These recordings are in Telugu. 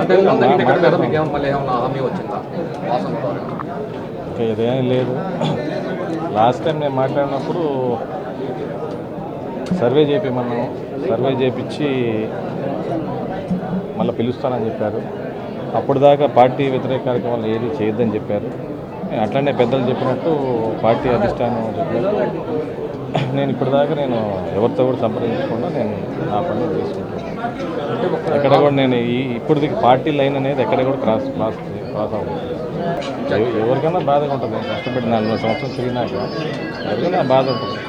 అంటే ముందు టికెట్ మీద మీకు ఏమన్నా మళ్ళీ ఏమన్నా హామీ వచ్చిందా వాసన ద్వారా? ఇంకా ఇదేం లేదు. లాస్ట్ టైం నేను మాట్లాడినప్పుడు సర్వే చేయించమన్నాము. సర్వే చేయించి మళ్ళీ పిలుస్తానని చెప్పారు. అప్పుడు దాకా పార్టీ వ్యతిరేక కార్యక్రమాలు ఏది చేయొద్దని చెప్పారు. అట్లనే పెద్దలు చెప్పినట్టు పార్టీ అధిష్టానం చెప్పినట్టు నేను ఇప్పటిదాకా ఎవరితో కూడా సంప్రదించకుండా నేను నా పని చేసుకుంటున్నాను. ఎక్కడ కూడా నేను ఇప్పుడు పార్టీ లైన్ అనేది ఎక్కడ కూడా క్రాస్ అవ్వదు. ఎవరికైనా బాధగా ఉంటుంది. కష్టపడి 4 సంవత్సరాలు తిరిగినాక ఎవరికైనా బాధ ఉంటుంది.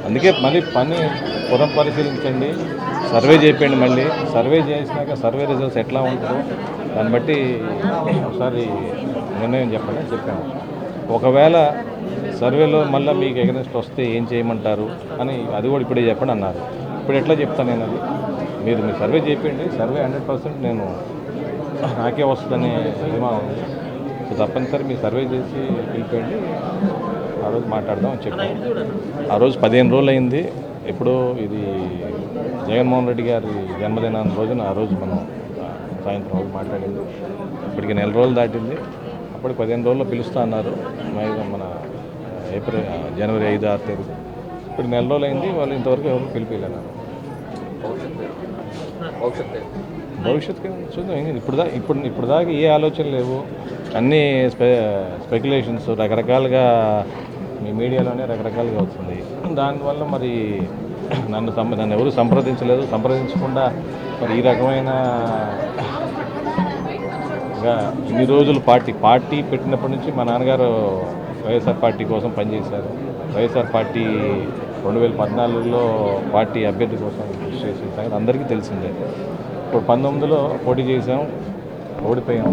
అందుకే మళ్ళీ పని పునఃపరిశీలించండి, సర్వే చేయండి. మళ్ళీ సర్వే చేసినాక సర్వే రిజల్ట్స్ ఎట్లా ఉంటుందో దాన్ని బట్టి ఒకసారి నిర్ణయం చెప్పాను. ఒకవేళ సర్వేలో మళ్ళీ మీకు ఎగనెస్ట్ వస్తే ఏం చేయమంటారు అని అది కూడా ఇప్పుడే చెప్పండి అన్నారు. ఇప్పుడు ఎట్లా చెప్తాను నేను? అది మీరు సర్వే చేయండి. సర్వే 100% నేను నాకే వస్తుందనే ధీమా ఉంది. సో తప్పనిసరి మీరు సర్వే చేసి పిలిపేయండి, ఆ రోజు మాట్లాడదాం అని చెప్పాను. ఆ రోజు 15 రోజులు అయింది. ఇప్పుడు ఇది జగన్మోహన్ రెడ్డి గారి జన్మదినాన్ని రోజున ఆ రోజు మనం సాయంత్రం రోజు మాట్లాడింది. ఇప్పటికి 1 నెల రోజులు దాటింది. అప్పటికి 15 రోజుల్లో పిలుస్తా అన్నారు. మన జనవరి 5, 6 తేదీ. ఇప్పుడు 1 నెల రోజులు అయింది. వాళ్ళు ఇంతవరకు ఎవరు పిలిపిలేన్నారు. భవిష్యత్తుకి చూద్దాం. ఇప్పుడు దాకా ఏ ఆలోచన లేవు. అన్నీ స్పెక్యులేషన్స్ రకరకాలుగా మీ మీడియాలోనే రకరకాలుగా వస్తుంది. దానివల్ల మరి నన్ను ఎవరు సంప్రదించలేదు. సంప్రదించకుండా మరి ఈ రకమైన ఇన్ని రోజులు పార్టీ పెట్టినప్పటి నుంచి మా నాన్నగారు వైఎస్ఆర్ పార్టీ కోసం పనిచేశారు. వైఎస్ఆర్ పార్టీ 2014లో పార్టీ అభ్యర్థి కోసం కృషి చేసిన సంగతి అందరికీ తెలిసిందే. ఇప్పుడు 19లో పోటీ చేసాం, ఓడిపోయాం.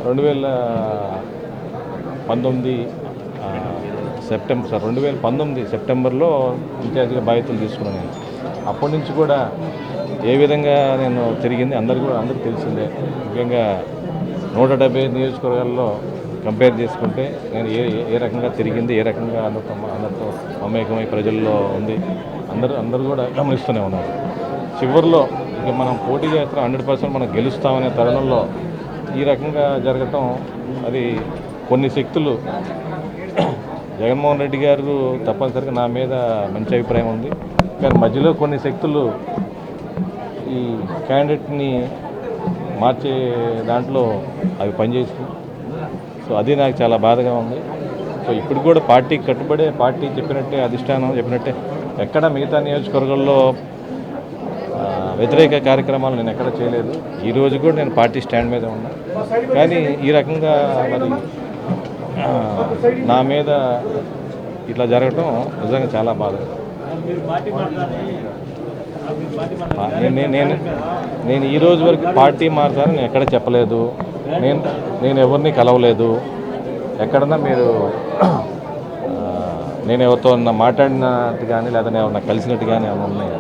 2019 సెప్టెంబర్లో ఇన్ఛార్జిగా బాధ్యతలు తీసుకున్నాను నేను. అప్పటి నుంచి కూడా ఏ విధంగా నేను తిరిగింది అందరికీ తెలిసిందే. ముఖ్యంగా 175 నియోజకవర్గాల్లో కంపేర్ చేసుకుంటే నేను ఏ రకంగా తిరిగింది, ఏ రకంగా అందరితో మమేకమై ప్రజల్లో ఉంది అందరూ కూడా గమనిస్తూనే ఉన్నారు. చివరిలో ఇక మనం పోటీ చేస్తాం, 100% మనం గెలుస్తామనే తరుణంలో ఈ రకంగా జరగటం అది కొన్ని శక్తులు జగన్మోహన్ రెడ్డి గారు తప్పనిసరిగా నా మీద మంచి అభిప్రాయం ఉంది. కానీ మధ్యలో కొన్ని శక్తులు ఈ క్యాండిడేట్ని మార్చే దాంట్లో అవి పనిచేసింది. సో అది నాకు చాలా బాధగా ఉంది. సో ఇప్పుడు కూడా పార్టీకి కట్టుబడే, పార్టీ చెప్పినట్టే, అధిష్టానం చెప్పినట్టే ఎక్కడ మిగతా నియోజకవర్గాల్లో వ్యతిరేక కార్యక్రమాలు నేను ఎక్కడ చేయలేదు. ఈరోజు కూడా నేను పార్టీ స్టాండ్ మీద ఉన్నా. కానీ ఈ రకంగా మరి నా మీద ఇట్లా జరగటం నిజంగా చాలా బాధ. నేను ఈ రోజు వరకు పార్టీ మారుతానని నేను ఎక్కడ చెప్పలేదు. నేను ఎవరిని కలవలేదు. ఎక్కడన్నా మీరు నేను ఎవరితో మాట్లాడినట్టు కానీ లేదా నేను ఎవరన్నా కలిసినట్టు కానీ ఏమైనా ఉన్నాయి?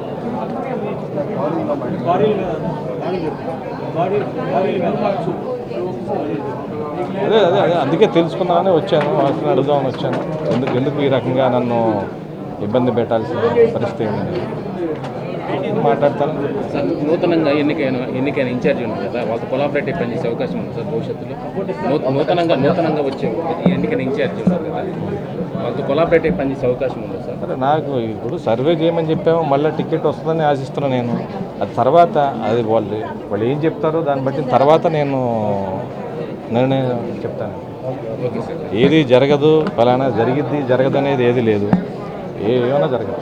అదే అందుకే తెలుసుకుందామని వచ్చాను. వాటిని అడుగుదామని వచ్చాను. ఎందుకు ఈ రకంగా నన్ను ఇబ్బంది పెట్టాల్సిన పరిస్థితి ఏంటి మాట్లాడతాను. సార్, నూతనంగా ఎన్నికైన ఇన్ఛార్జి ఉంది కదా, వాళ్ళతో కొలాబరేటివ్ పనిచేసే అవకాశం ఉంది సార్ భవిష్యత్తులో? నూతనంగా వచ్చే ఎన్నికైన ఇన్ఛార్జి ఉన్నారు కదా, వాళ్ళతో కొలాబరేటివ్ పనిచేసే అవకాశం ఉంది సార్? అంటే నాకు ఇప్పుడు సర్వే చేయమని చెప్పాము, మళ్ళీ టికెట్ వస్తుందని ఆశిస్తున్నాను నేను. అది తర్వాత అది వాళ్ళు ఏం చెప్తారో దాన్ని బట్టి తర్వాత నేను నిర్ణయం చెప్తాను. ఏది జరగదు, ఫలానా జరగదు అనేది ఏది లేదు. ఏమైనా జరగదు.